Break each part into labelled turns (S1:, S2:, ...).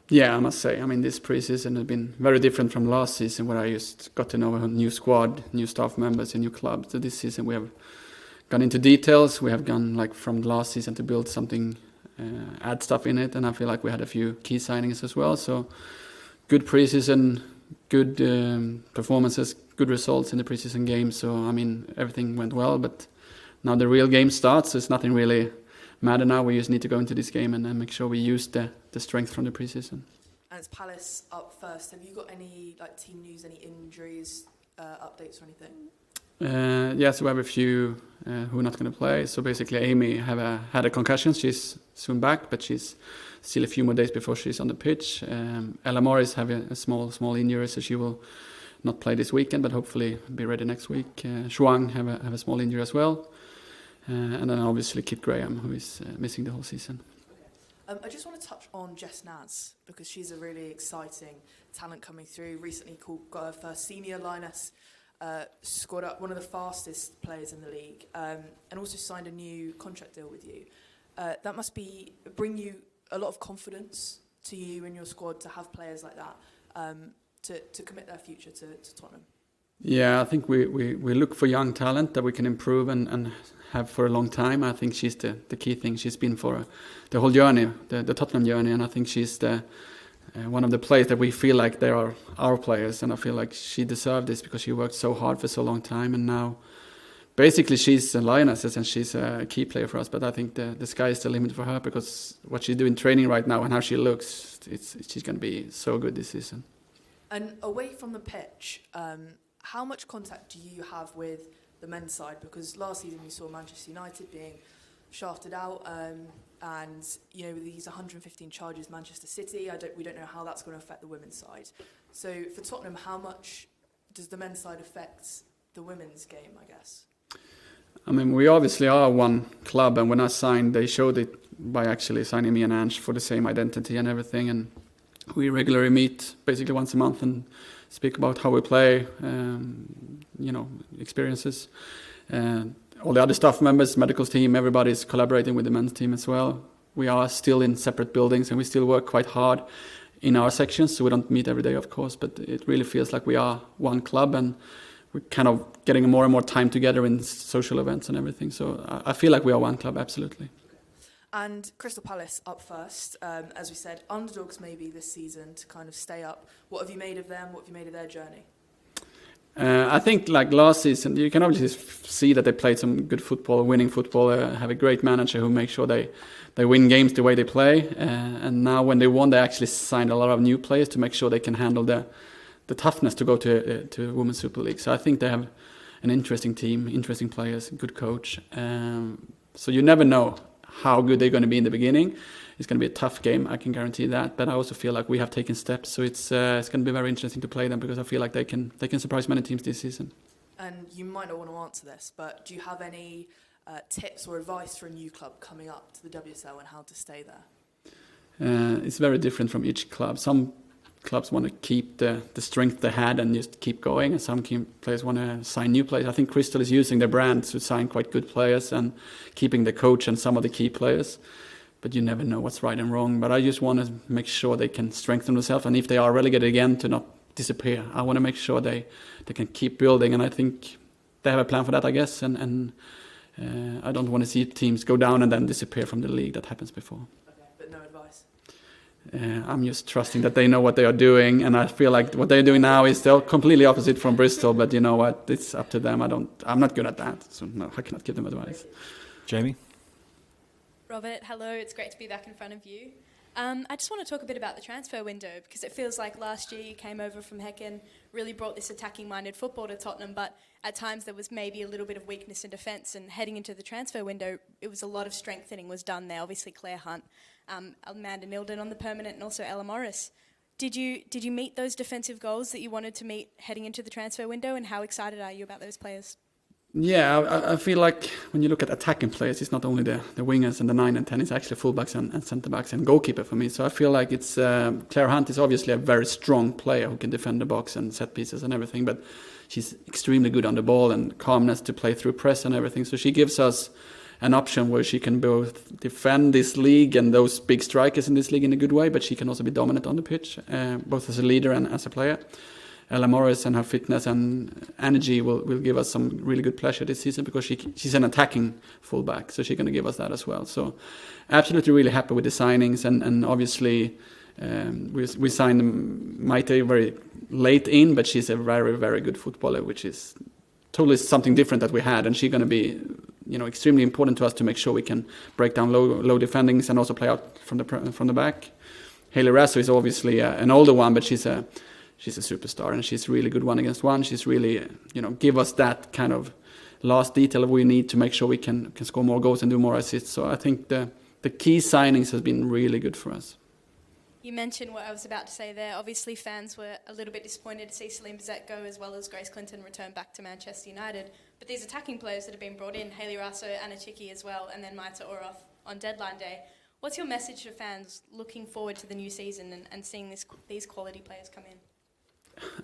S1: Yeah, I must say. I mean, this preseason has been very different from last season, where I just got to know a new squad, new staff members, a new club. So this season we have gone into details. We have gone like from last season to build something, add stuff in it, and I feel like we had a few key signings as well. So good preseason, good performances, good results in the preseason games. So I mean, everything went well, but now the real game starts. So it's nothing really matter now. We just need to go into this game and make sure we use the strength from the preseason.
S2: And it's Palace up first. Have you got any like team news, any injuries, updates or anything?
S1: Yes, we have a few who are not going to play. So basically, Amy had a concussion. She's soon back, but she's still a few more days before she's on the pitch. Ella Morris have a small injury, so she will not play this weekend, but hopefully be ready next week. Shuang have a small injury as well. And then obviously Kit Graham, who is missing the whole season.
S2: I just want to touch on Jess N, because she's a really exciting talent coming through. Recently got her first senior Lioness, scored up one of the fastest players in the league, and also signed a new contract deal with you. That must bring you a lot of confidence to you and your squad to have players like that, to commit their future to Tottenham.
S1: Yeah, I think we look for young talent that we can improve and have for a long time. I think she's the key thing. She's been for the whole journey, the Tottenham journey, and I think she's one of the players that we feel like they are our players, and I feel like she deserved this because she worked so hard for so long time, and now basically she's a Lioness and she's a key player for us. But I think the sky is the limit for her, because what she's doing training right now and how she looks, she's going to be so good this season.
S2: And away from the pitch, how much contact do you have with the men's side? Because last season we saw Manchester United being shafted out, and you know, these 115 charges Manchester City, we don't know how that's going to affect the women's side. So for Tottenham, how much does the men's side affect the women's game, I guess?
S1: I mean, we obviously are one club, and when I signed, they showed it by actually signing me and Ange for the same identity and everything, and we regularly meet basically once a month and speak about how we play, experiences. All the other staff members, medical team, everybody's collaborating with the men's team as well. We are still in separate buildings and we still work quite hard in our sections, so we don't meet every day, of course, but it really feels like we are one club, and we're kind of getting more and more time together in social events and everything. So I feel like we are one club, absolutely.
S2: And Crystal Palace up first, as we said, underdogs maybe this season to kind of stay up. What have you made of them? What have you made of their journey?
S1: I think like last season, you can obviously see that they played some good football, winning football, have a great manager who makes sure they win games the way they play. And now when they won, they actually signed a lot of new players to make sure they can handle the toughness to go to Women's Super League. So I think they have an interesting team, interesting players, good coach. So you never know how good they're going to be in the beginning. It's going to be a tough game, I can guarantee that. But I also feel like we have taken steps, so it's going to be very interesting to play them, because I feel like they can surprise many teams this season. And
S2: you might not want to answer this, but do you have any tips or advice for a new club coming up to the WSL and how to stay there?
S1: It's very different from each club. Some clubs want to keep the strength they had and just keep going, and some players want to sign new players. I think Crystal is using their brand to sign quite good players and keeping the coach and some of the key players. But you never know what's right and wrong. But I just want to make sure they can strengthen themselves, and if they are relegated again, to not disappear. I want to make sure they can keep building, and I think they have a plan for that, I guess. And I don't want to see teams go down and then disappear from the league. That happens before.
S2: Okay, but no advice?
S1: I'm just trusting that they know what they are doing, and I feel like what they're doing now is they're completely opposite from Bristol. But you know what? It's up to them. I'm not good at that, so no, I cannot give them advice.
S3: Jamie?
S4: Robert, hello, it's great to be back in front of you. I just want to talk a bit about the transfer window, because it feels like last year you came over from Häcken, really brought this attacking-minded football to Tottenham, but at times there was maybe a little bit of weakness in defence, and heading into the transfer window, it was a lot of strengthening was done there. Obviously Claire Hunt, Amanda Nilden on the permanent, and also Ella Morris. Did you meet those defensive goals that you wanted to meet heading into the transfer window, and how excited are you about those players?
S1: Yeah, I feel like when you look at attacking players, it's not only the wingers and the 9 and 10, it's actually fullbacks and centre-backs and goalkeeper for me. So I feel like it's Claire Hunt is obviously a very strong player who can defend the box and set pieces and everything, but she's extremely good on the ball and calmness to play through press and everything. So she gives us an option where she can both defend this league and those big strikers in this league in a good way, but she can also be dominant on the pitch, both as a leader and as a player. Ella Morris and her fitness and energy will give us some really good pleasure this season, because she's an attacking fullback, so she's going to give us that as well. So absolutely really happy with the signings, and obviously we signed Maite very late in, but she's a very, very good footballer, which is totally something different that we had, and she's going to be extremely important to us to make sure we can break down low defendings and also play out from the back. Hayley Raso is obviously an older one, but she's a superstar, and she's really good 1-against-1. She's really, give us that kind of last detail we need to make sure we can score more goals and do more assists. So I think the key signings has been really good for us.
S4: You mentioned what I was about to say there. Obviously, fans were a little bit disappointed to see Celine Bizet go, as well as Grace Clinton return back to Manchester United. But these attacking players that have been brought in, Hayley Raso, Anna Chicki as well, and then Maita Oroff on deadline day. What's your message to fans looking forward to the new season and seeing these quality players come in?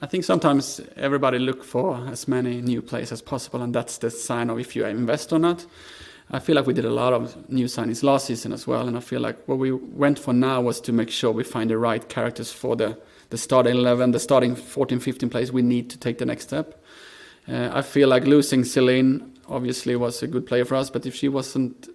S1: I think sometimes everybody look for as many new players as possible, and that's the sign of if you invest or not. I feel like we did a lot of new signings last season as well, and I feel like what we went for now was to make sure we find the right characters for the starting 11, the starting 14, 15 players we need to take the next step. I feel like losing Celine obviously was a good player for us, but if she wasn't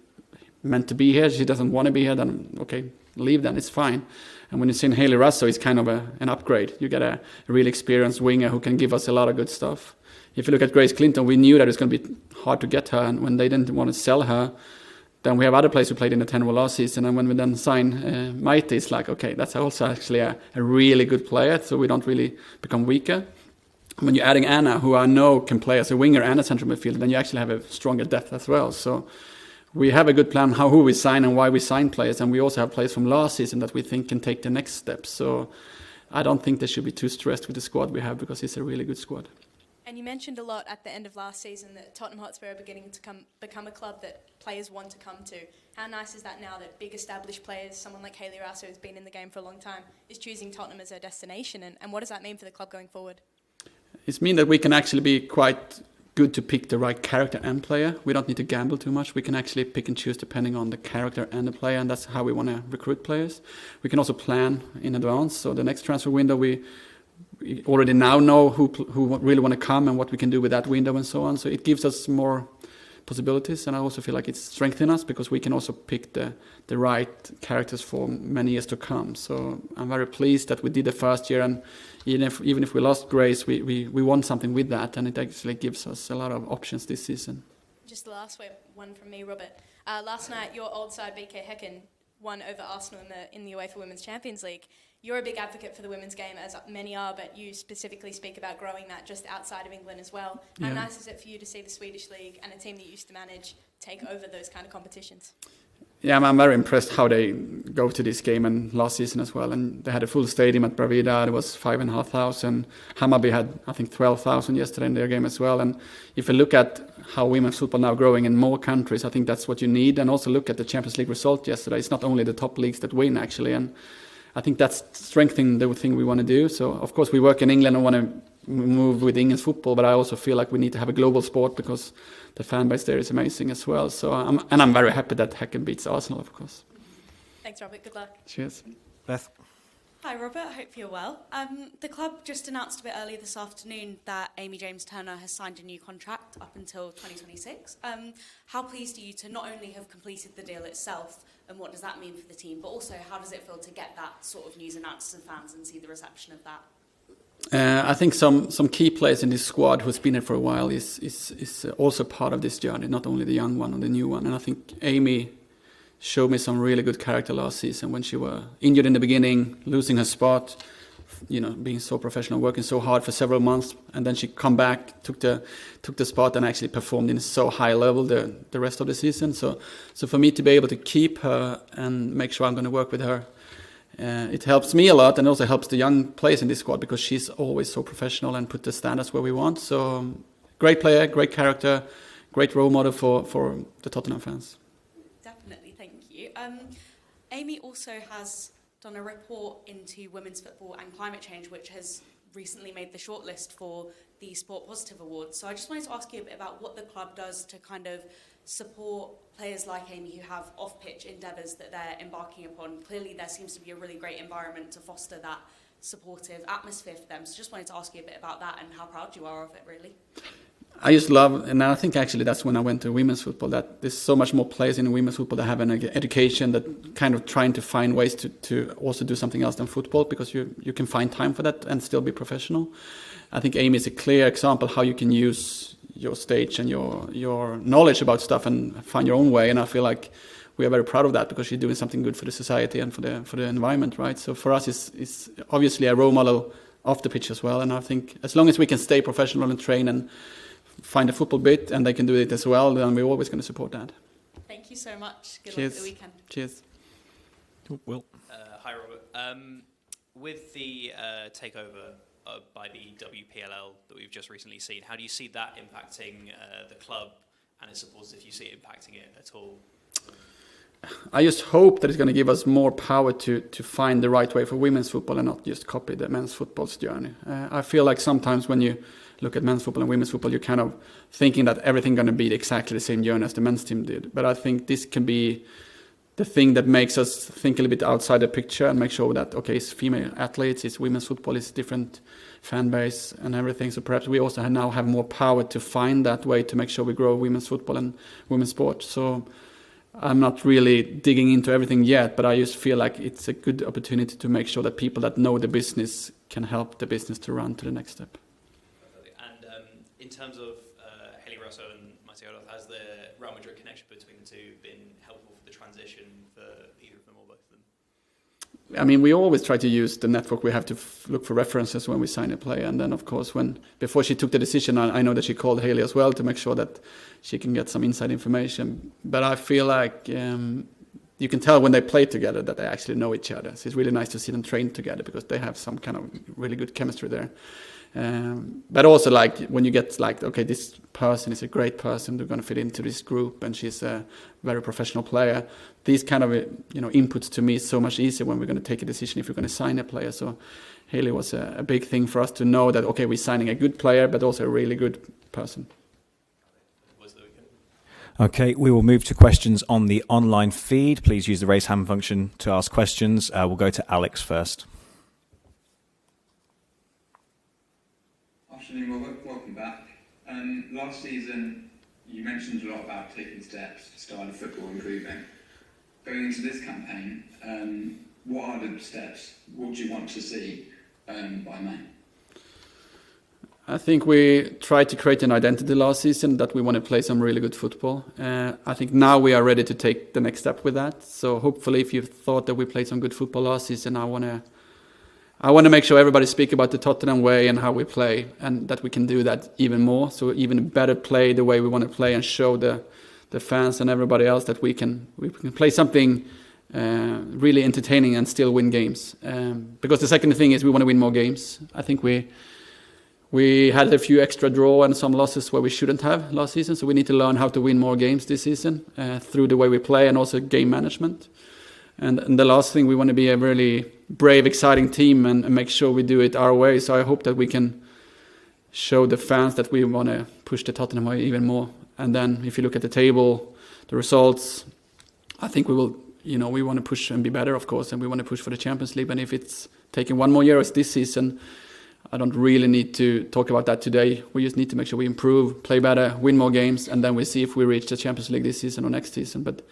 S1: meant to be here, she doesn't want to be here, then okay, leave then, it's fine. And when you see Hayley Raso, it's kind of an upgrade. You get a really experienced winger who can give us a lot of good stuff. If you look at Grace Clinton, we knew that it was going to be hard to get her, and when they didn't want to sell her, then we have other players who played in the Tenerife last season, and when we then sign Maite, it's like, okay, that's also actually a really good player, so we don't really become weaker. When you're adding Anna, who I know can play as a winger and a central midfielder, then you actually have a stronger depth as well. So we have a good plan who we sign and why we sign players, and we also have players from last season that we think can take the next step. So I don't think they should be too stressed with the squad we have, because it's a really good squad.
S4: And you mentioned a lot at the end of last season that Tottenham Hotspur are beginning to become a club that players want to come to. How nice is that now that big established players, someone like Hayley Raso who's been in the game for a long time, is choosing Tottenham as their destination? And what does that mean for the club going forward?
S1: It means that we can actually be quite good to pick the right character and player. We don't need to gamble too much. We can actually pick and choose depending on the character and the player, and that's how we want to recruit players. We can also plan in advance. So the next transfer window, we already now know who really want to come and what we can do with that window and so on. So it gives us more possibilities, and I also feel like it's strengthening us because we can also pick the right characters for many years to come. So I'm very pleased that we did the first year, and even if we lost Grace, we won something with that, and it actually gives us a lot of options this season.
S4: Just the last one from me, Robert. Last night, your old side, BK Häcken, won over Arsenal in the UEFA Women's Champions League. You're a big advocate for the women's game, as many are, but you specifically speak about growing that just outside of England as well. How nice is it for you to see the Swedish League and a team that you used to manage take over those kind of competitions?
S1: Yeah, I'm very impressed how they go to this game, and last season as well. And they had a full stadium at Bravida. There was 5,500. Hammarby had, I think, 12,000 yesterday in their game as well. And if you look at how women's football now growing in more countries, I think that's what you need. And also look at the Champions League result yesterday. It's not only the top leagues that win, actually. And I think that's strengthening the thing we want to do. So, of course, we work in England and want to move with English football, but I also feel like we need to have a global sport because the fan base there is amazing as well. So, I'm very happy that Häcken beats Arsenal, of course.
S4: Thanks, Robert. Good luck.
S1: Cheers.
S3: Beth.
S5: Hi, Robert. I hope you're well. The club just announced a bit earlier this afternoon that Amy James-Turner has signed a new contract up until 2026. How pleased are you to not only have completed the deal itself, and what does that mean for the team, but also how does it feel to get that sort of news announced to fans and see the reception of that?
S1: I think some key players in this squad who's been here for a while is also part of this journey, not only the young one or the new one. And I think Amy showed me some really good character last season when she was injured in the beginning, losing her spot, being so professional, working so hard for several months, and then she come back, took the spot, and actually performed in so high level the rest of the season. So for me to be able to keep her and make sure I'm going to work with her, it helps me a lot, and also helps the young players in this squad because she's always so professional and put the standards where we want. So great player, great character, great role model for the Tottenham fans.
S5: Definitely, thank you. Amy also has done a report into women's football and climate change, which has recently made the shortlist for the Sport Positive Awards. So I just wanted to ask you a bit about what the club does to kind of support players like Amy who have off-pitch endeavours that they're embarking upon? Clearly there seems to be a really great environment to foster that supportive atmosphere for them. So just wanted to ask you a bit about that and how proud you are of it, really.
S1: I just love, and I think actually that's when I went to women's football, that there's so much more players in women's football that have an education, that kind of trying to find ways to also do something else than football, because you can find time for that and still be professional. I think Amy is a clear example how you can use your stage and your knowledge about stuff and find your own way, and I feel like we are very proud of that because she's doing something good for the society and for the environment, right? So for us, it's obviously a role model off the pitch as well, and I think as long as we can stay professional and train and find a football bit, and they can do it as well, then we're always going to support that.
S5: Thank you so much. Good
S1: Cheers.
S5: luck for the weekend.
S1: Cheers.
S3: Will.
S6: Hi, Robert. With the takeover by the WPLL that we've just recently seen, how do you see that impacting the club and its supporters, if you see it impacting it at all?
S1: I just hope that it's going to give us more power to find the right way for women's football and not just copy the men's football's journey. I feel like sometimes when you look at men's football and women's football, you're kind of thinking that everything's going to be exactly the same journey as the men's team did. But I think this can be the thing that makes us think a little bit outside the picture and make sure that, okay, it's female athletes, it's women's football, it's different fan base and everything. So perhaps we also now have more power to find that way to make sure we grow women's football and women's sport. So I'm not really digging into everything yet, but I just feel like it's a good opportunity to make sure that people that know the business can help the business to run to the next step.
S6: And in terms of Haley Russo and Mateo, has the Real Madrid connection between the two been helpful for the transition for either of them or both of them?
S1: I mean, we always try to use the network we have to look for references when we sign a player. And then, of course, before she took the decision, I know that she called Haley as well to make sure that she can get some inside information. But I feel like you can tell when they play together that they actually know each other. So it's really nice to see them train together because they have some kind of really good chemistry there. But also, like, when you get like, okay, this person is a great person, they're going to fit into this group, and she's a very professional player. These kind of inputs to me is so much easier when we're going to take a decision if we're going to sign a player. So Haley was a big thing for us to know that, okay, we're signing a good player, but also a really good person.
S3: Okay, we will move to questions on the online feed. Please use the raise hand function to ask questions. We'll go to Alex first.
S7: Afternoon, Robert. Welcome back. Last season, you mentioned a lot about taking steps to style of football improving. Going into this campaign, what are the steps? What do you want to see by May?
S1: I think we tried to create an identity last season that we want to play some really good football. I think now we are ready to take the next step with that. So hopefully, if you thought that we played some good football last season, I want to make sure everybody speak about the Tottenham way and how we play, and that we can do that even more. So even better play the way we want to play and show the fans and everybody else that we can play something really entertaining and still win games. Because the second thing is we want to win more games. I think we had a few extra draw and some losses where we shouldn't have last season, so we need to learn how to win more games this season through the way we play and also game management. And the last thing, we want to be a really brave, exciting team and make sure we do it our way. So I hope that we can show the fans that we want to push the Tottenham way even more. And then if you look at the table, the results, I think we will, we want to push and be better, of course, and we want to push for the Champions League. And if it's taking one more year as this season, I don't really need to talk about that today. We just need to make sure we improve, play better, win more games, and then we see if we reach the Champions League this season or next season. But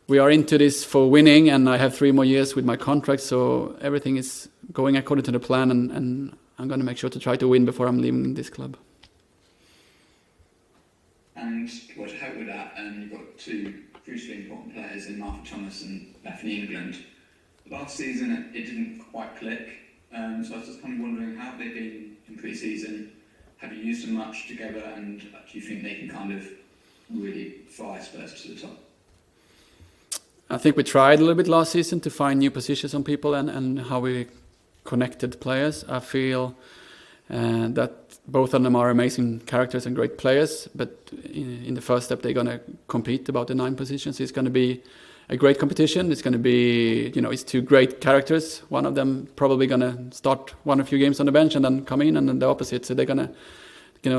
S1: we are into this for winning, and I have 3 more years with my contract, so everything is going according to the plan, and I'm going to make sure to try to win before I'm leaving this club.
S7: And to help with that, you've got 2 crucially important players in Martha Thomas and Bethany England. Last season, it didn't quite click. So I was just kind of wondering, how have they been in pre-season? Have you used them much together, and do you think they can kind of really fly Spurs to the top?
S1: I think we tried a little bit last season to find new positions on people and how we connected players. I feel that both of them are amazing characters and great players, but in the first step they're going to compete about the 9 positions. It's going to be a great competition. It's going to be, it's 2 great characters. One of them probably going to start 1 or few games on the bench and then come in, and then the opposite. So they're going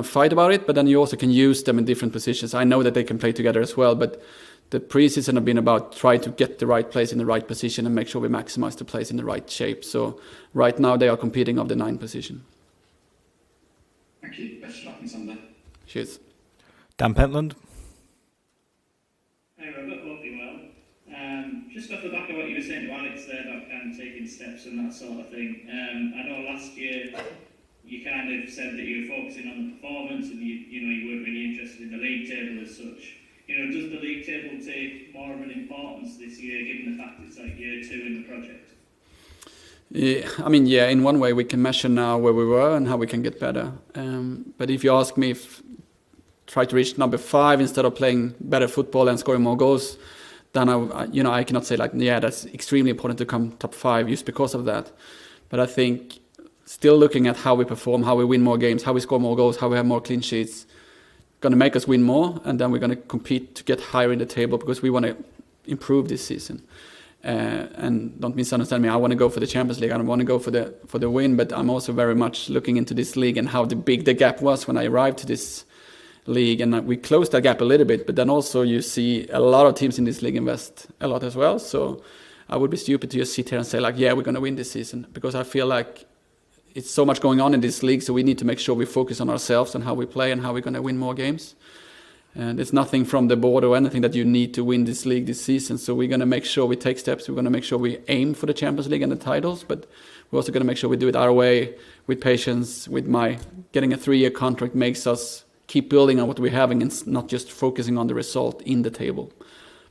S1: fight about it, but then you also can use them in different positions. I know that they can play together as well, but the preseason have been about trying to get the right place in the right position and make sure we maximize the place in the right shape. So right now they are competing of the 9 position.
S7: Thank you. Best of luck on Sunday.
S1: Cheers.
S3: Dan Pentland.
S8: Hey Robert, hope you're well. Just off the back of what you were saying to Alex there about kind of taking steps and that sort of thing. I know last year you kind of said that you were focusing on the performance and you weren't really interested in the league table as such. Does the league table take more of an importance this year, given the fact it's like year 2 in the project?
S1: Yeah, in one way we can measure now where we were and how we can get better. But if you ask me if try to reach number 5 instead of playing better football and scoring more goals, then I cannot say that's extremely important to come top 5 just because of that. But I think still looking at how we perform, how we win more games, how we score more goals, how we have more clean sheets, going to make us win more, and then we're going to compete to get higher in the table because we want to improve this season. And don't misunderstand me, I want to go for the Champions League, I don't want to go for the win, but I'm also very much looking into this league and how big the gap was when I arrived to this league, and we closed that gap a little bit, but then also you see a lot of teams in this league invest a lot as well. So I would be stupid to just sit here and say we're going to win this season, because I feel like it's so much going on in this league, so we need to make sure we focus on ourselves and how we play and how we're going to win more games. And it's nothing from the board or anything that you need to win this league this season. So we're going to make sure we take steps. We're going to make sure we aim for the Champions League and the titles, but we're also going to make sure we do it our way, with patience, with getting a 3-year contract makes us keep building on what we're having and not just focusing on the result in the table.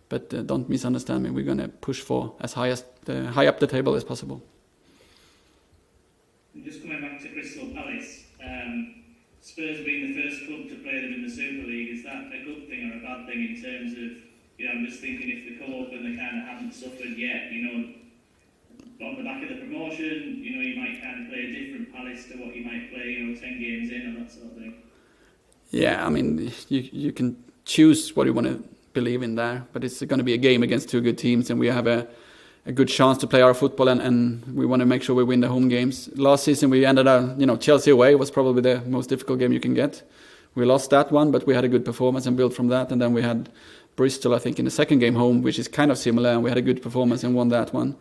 S1: But don't misunderstand me, we're going to push for as high up the table as possible.
S8: Just coming back to Crystal Palace, Spurs being the first club to play them in the Super League, is that a good thing or a bad thing in terms of, I'm just thinking if they come up and they kind of haven't suffered yet, on the back of the promotion, you might kind of play a different Palace to what you might play, 10 games in or that sort of thing. Yeah,
S1: you can choose what you want to believe in there, but it's going to be a game against 2 good teams, and we have a good chance to play our football, and we want to make sure we win the home games. Last season we ended up, Chelsea away was probably the most difficult game you can get. We lost that one, but we had a good performance and built from that, and then we had Bristol, I think, in the second game home, which is kind of similar, and we had a good performance and won that one.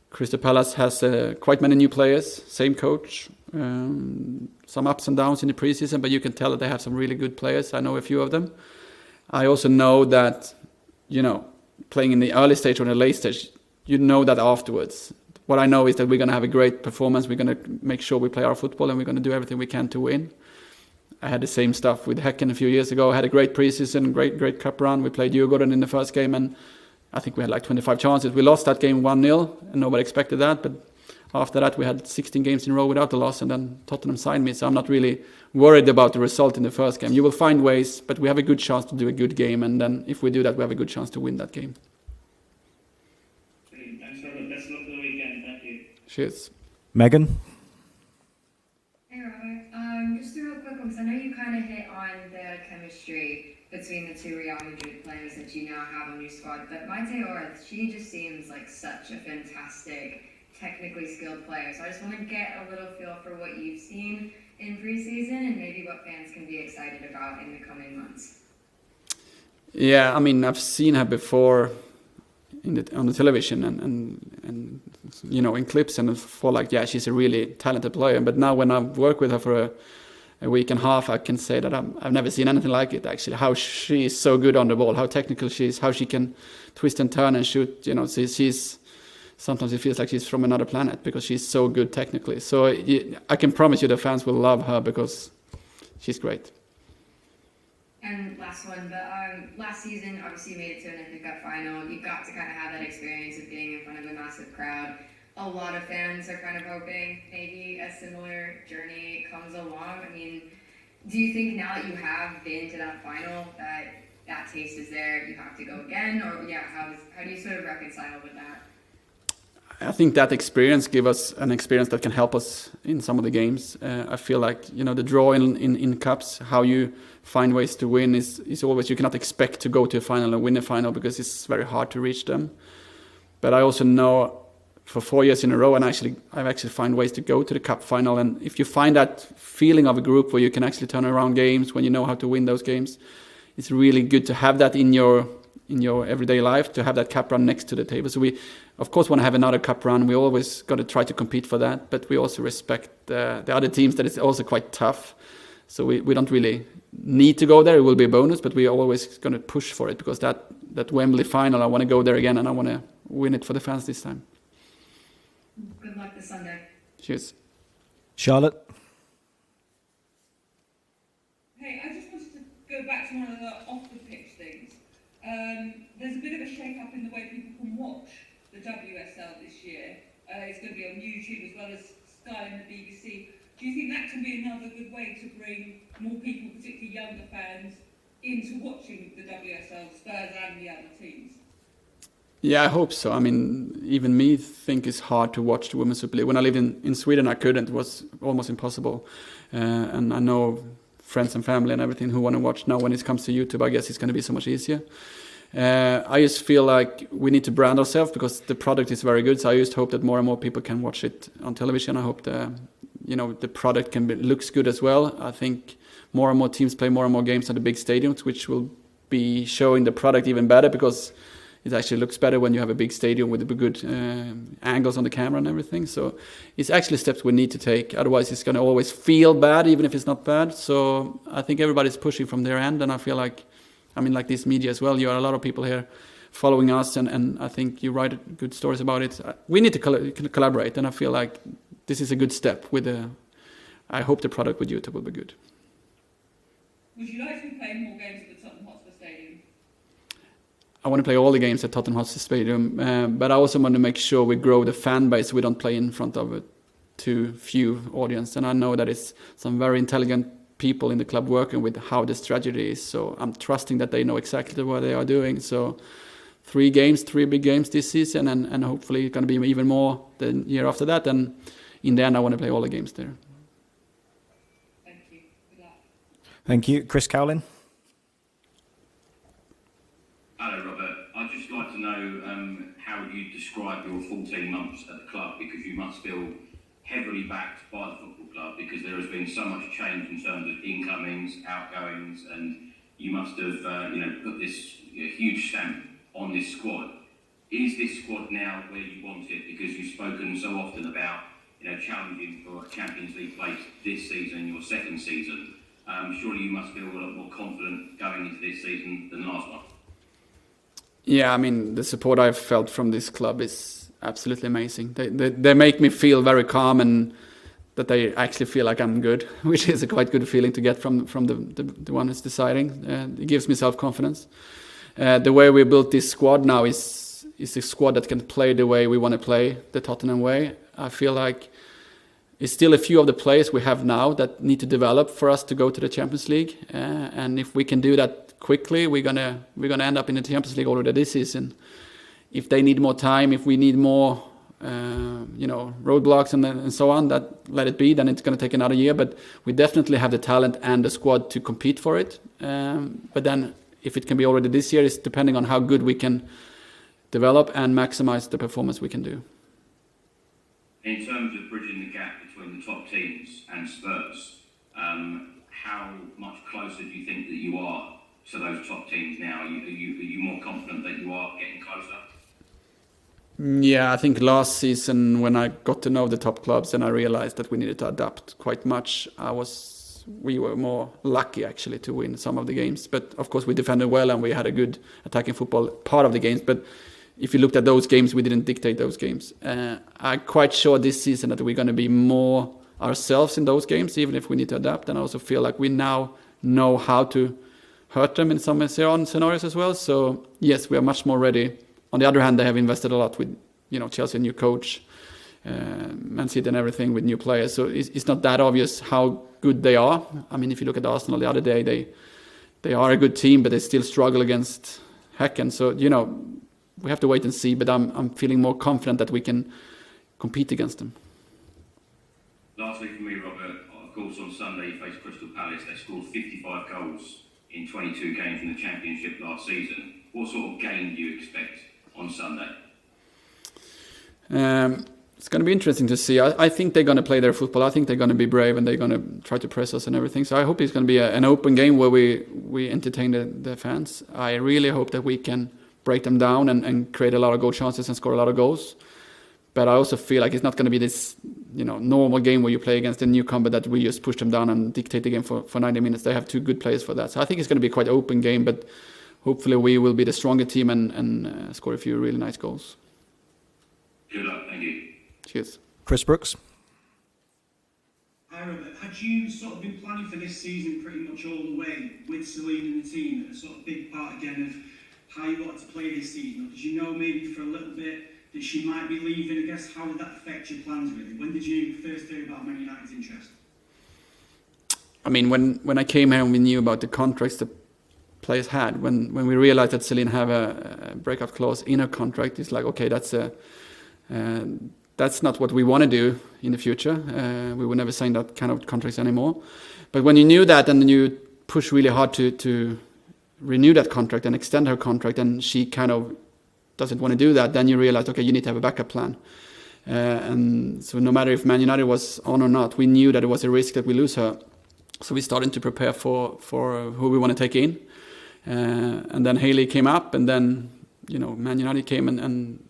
S1: Crystal Palace has quite many new players, same coach, some ups and downs in the preseason, but you can tell that they have some really good players. I know a few of them. I also know that, playing in the early stage or in the late stage, you know that afterwards. What I know is that we're going to have a great performance. We're going to make sure we play our football, and we're going to do everything we can to win. I had the same stuff with Häcken a few years ago. I had a great preseason, great cup run. We played Djurgården in the first game, and I think we had 25 chances. We lost that game 1-0, and nobody expected that. But after that, we had 16 games in a row without a loss, and then Tottenham signed me. So I'm not really worried about the result in the first game. You will find ways, but we have a good chance to do a good game, and then if we do that, we have a good chance to win that game. Cheers.
S3: Megan?
S9: Hey Robert, just a real quick one, because I know you kind of hit on the chemistry between the 2 Real Madrid players that you now have on your squad, but Maite Orth, she just seems like such a fantastic, technically skilled player, so I just want to get a little feel for what you've seen in preseason and maybe what fans can be excited about in the coming months.
S1: Yeah, I've seen her before on the television and in clips, and she's a really talented player. But now when I've worked with her for a week and a half, I can say that I've never seen anything like it, actually. How she is so good on the ball, how technical she is, how she can twist and turn and shoot. She's sometimes it feels like she's from another planet because she's so good technically. So I can promise you the fans will love her because she's great.
S9: And last one, but last season, obviously you made it to an FA Cup final. You got to kind of have that experience of being in front of a massive crowd. A lot of fans are kind of hoping maybe a similar journey comes along. Do you think now that you have been to that final, that taste is there, you have to go again? Or how do you sort of reconcile with that?
S1: I think that experience gives us an experience that can help us in some of the games. I feel like, the draw in cups, how you find ways to win is always, you cannot expect to go to a final and win a final because it's very hard to reach them. But I also know for 4 years in a row, and I've actually found ways to go to the cup final. And if you find that feeling of a group where you can actually turn around games, when you know how to win those games, it's really good to have that in your everyday life, to have that cup run next to the table. So we, of course, want to have another cup run. We always got to try to compete for that, but we also respect the other teams that it's also quite tough. So we don't really need to go there. It will be a bonus, but we're always going to push for it, because that Wembley final, I want to go there again, and I want to win it for the fans this time.
S9: Good luck this Sunday.
S1: Cheers.
S3: Charlotte?
S10: Hey, I just wanted to go back to one of the off-the-pitch things. There's a bit of a shake-up in the way people can watch the WSL this year. It's going to be on YouTube as well as Sky and the BBC. Do you think that can be another good way to bring more people, particularly younger fans, into watching the WSL, Spurs and the other teams?
S1: Yeah, I hope so. I mean, even me think it's hard to watch the Women's Super League. When I lived in Sweden, I couldn't. It was almost impossible. And I know friends and family and everything who want to watch now. When it comes to YouTube, I guess it's going to be so much easier. I just feel like we need to brand ourselves, because the product is very good. So I just hope that more and more people can watch it on television. I hope the product looks good as well. I think more and more teams play more and more games at the big stadiums, which will be showing the product even better, because it actually looks better when you have a big stadium with the good angles on the camera and everything. So it's actually steps we need to take. Otherwise, it's going to always feel bad, even if it's not bad. So I think everybody's pushing from their end, and I feel like, like this media as well. You are a lot of people here following us, and I think you write good stories about it. We need to collaborate, and I feel like this is a good step. I hope the product with YouTube will be good.
S10: Would you like to be playing more games at the Tottenham Hotspur Stadium?
S1: I want to play all the games at Tottenham Hotspur Stadium, but I also want to make sure we grow the fan base. We don't play in front of a too few audience, and I know that it's some very intelligent people in the club working with how the strategy is. So I'm trusting that they know exactly what they are doing. So 3 big games this season, and hopefully it's going to be even more the year after that. And in the end, I want to play all the games there.
S10: Thank you. Good luck.
S3: Thank you. Chris Cowlin?
S11: Hello, Robert. I'd just like to know how you describe your 14 months at the club, because you must feel heavily backed by the football club, because there has been so much change in terms of incomings, outgoings, and you must have put this huge stamp on this squad. Is this squad now where you want it? Because you've spoken so often about challenging for a Champions League place this season, your second season. Surely you must feel a lot more confident going into this season than last one.
S1: Yeah, the support I've felt from this club is absolutely amazing. They make me feel very calm, and that they actually feel like I'm good, which is a quite good feeling to get from the one who's deciding. It gives me self-confidence. The way we built this squad now is a squad that can play the way we want to play, the Tottenham way. I feel like it's still a few of the players we have now that need to develop for us to go to the Champions League. And if we can do that quickly, we're gonna end up in the Champions League already this season. If they need more time, if we need more, roadblocks and so on, that let it be. Then it's going to take another year. But we definitely have the talent and the squad to compete for it. But then, if it can be already this year, it's depending on how good we can develop and maximize the performance we can do.
S11: In terms of bridging the gap between the top teams and Spurs, how much closer do you think that you are to those top teams now? Are you more confident that you are getting closer?
S1: Yeah, I think last season when I got to know the top clubs and I realized that we needed to adapt quite much, we were more lucky actually to win some of the games. But of course we defended well and we had a good attacking football part of the games. But if you looked at those games, we didn't dictate those games. I'm quite sure this season that we're going to be more ourselves in those games, even if we need to adapt. And I also feel like we now know how to hurt them in some scenarios as well. So yes, we are much more ready. On the other hand, they have invested a lot with, Chelsea, new coach, Man City and everything with new players. So it's not that obvious how good they are. If you look at Arsenal the other day, they are a good team, but they still struggle against Häcken. So, we have to wait and see. But I'm feeling more confident that we can compete against them.
S11: Lastly for me, Robert, of course on Sunday you faced Crystal Palace. They scored 55 goals in 22 games in the Championship last season. What sort of game do you expect on Sunday?
S1: It's going to be interesting to see. I think they're going to play their football. I think they're going to be brave and they're going to try to press us and everything. So I hope it's going to be an open game where we entertain the fans. I really hope that we can break them down and create a lot of goal chances and score a lot of goals. But I also feel like it's not going to be this, normal game where you play against a newcomer that we just push them down and dictate the game for 90 minutes. They have two good players for that. So I think it's going to be quite an open game, but hopefully we will be the stronger team and score a few really nice goals.
S11: Good luck, thank you.
S1: Cheers.
S3: Chris Brooks.
S12: Hi Robert, had you sort of been planning for this season pretty much all the way with Celine and the team, a sort of big part again of how you wanted to play this season? Or did you know maybe for a little bit that she might be leaving? I guess how did that affect your plans really? When did you first hear about Man United's interest?
S1: I mean, when I came here and we knew about the contracts the players had, when we realized that Celine have a breakout clause in her contract, it's like, okay, that's not what we want to do in the future. We will never sign that kind of contracts anymore. But when you knew that and you push really hard to renew that contract and extend her contract, and she kind of doesn't want to do that, then you realize, okay, you need to have a backup plan. And so no matter if Man United was on or not, we knew that it was a risk that we lose her. So we started to prepare for who we want to take in. And then Hayley came up, and then, Man United came and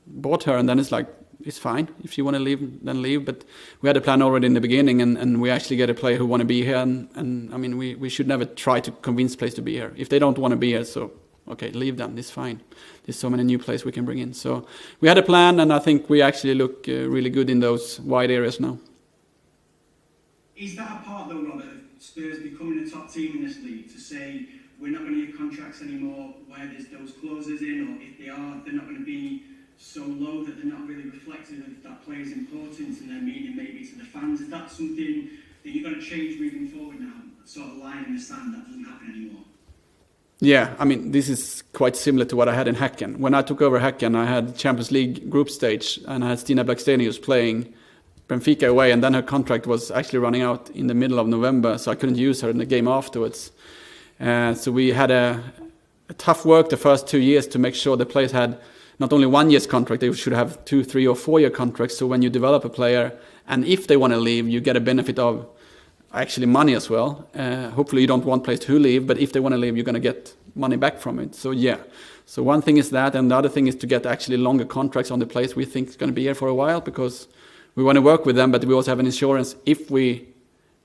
S1: bought her, and then it's like, it's fine. If you want to leave, then leave. But we had a plan already in the beginning, and we actually get a player who want to be here. And I mean, we should never try to convince players to be here. If they don't want to be here, so, okay, leave them. It's fine. There's so many new players we can bring in. So we had a plan, and I think we actually look really good in those wide areas now.
S12: Is that a part, though, Robert, of Spurs becoming a top team in this league, to say we're not going to give contracts anymore where there's those clauses in, or if they are, they're not going to be so low that they're not really reflective of that player's importance and their meaning maybe to the fans? Is that something that you're going to change moving forward now? Sort of line in the sand, that doesn't happen anymore?
S1: Yeah, I mean, this is quite similar to what I had in Häcken. When I took over Häcken, I had Champions League group stage, and I had Stina Blackstenius playing Benfica away, and then her contract was actually running out in the middle of November, so I couldn't use her in the game afterwards. So we had a tough work the first 2 years to make sure the players had not only 1 year's contract, they should have 2, 3 or 4 year contracts. So when you develop a player, and if they want to leave, you get a benefit of actually money as well. Hopefully you don't want players to leave, but if they want to leave, you're going to get money back from it. So yeah. So one thing is that, and the other thing is to get actually longer contracts on the players we think is going to be here for a while, because we want to work with them, but we also have an insurance if we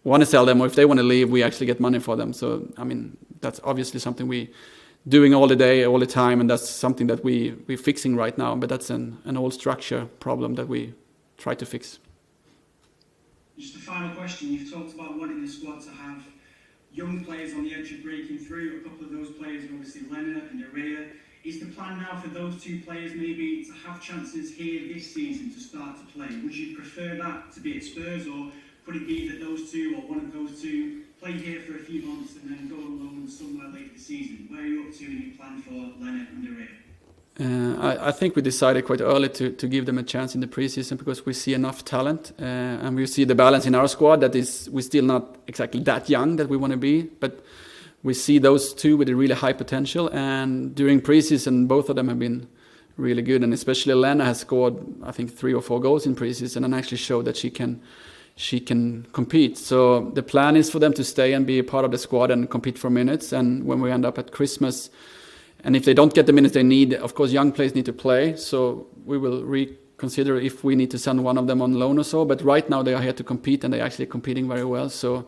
S1: want to sell them or if they want to leave, we actually get money for them. So, I mean, that's obviously something we doing all the day, all the time, and that's something that we're fixing right now, but that's an old structure problem that we try to fix.
S12: Just a final question. You've talked about wanting the squad to have young players on the edge of breaking through. A couple of those players are obviously Lena and Araya. Is the plan now for those two players maybe to have chances here this season to start to play? Would you prefer that to be at Spurs, or could it be that those two or one of those two play here for a few months and then go alone somewhere later this season? Where are you up to in your plan for Lena and Araya?
S1: I think we decided quite early to give them a chance in the preseason because we see enough talent and we see the balance in our squad that is we're still not exactly that young that we want to be, but we see those two with a really high potential, and during preseason both of them have been really good, and especially Lena has scored I think 3 or 4 goals in preseason and actually showed that she can compete. So the plan is for them to stay and be a part of the squad and compete for minutes, and when we end up at Christmas, and if they don't get the minutes they need, of course young players need to play, so we will reconsider if we need to send one of them on loan or so, but right now they are here to compete and they're actually competing very well. So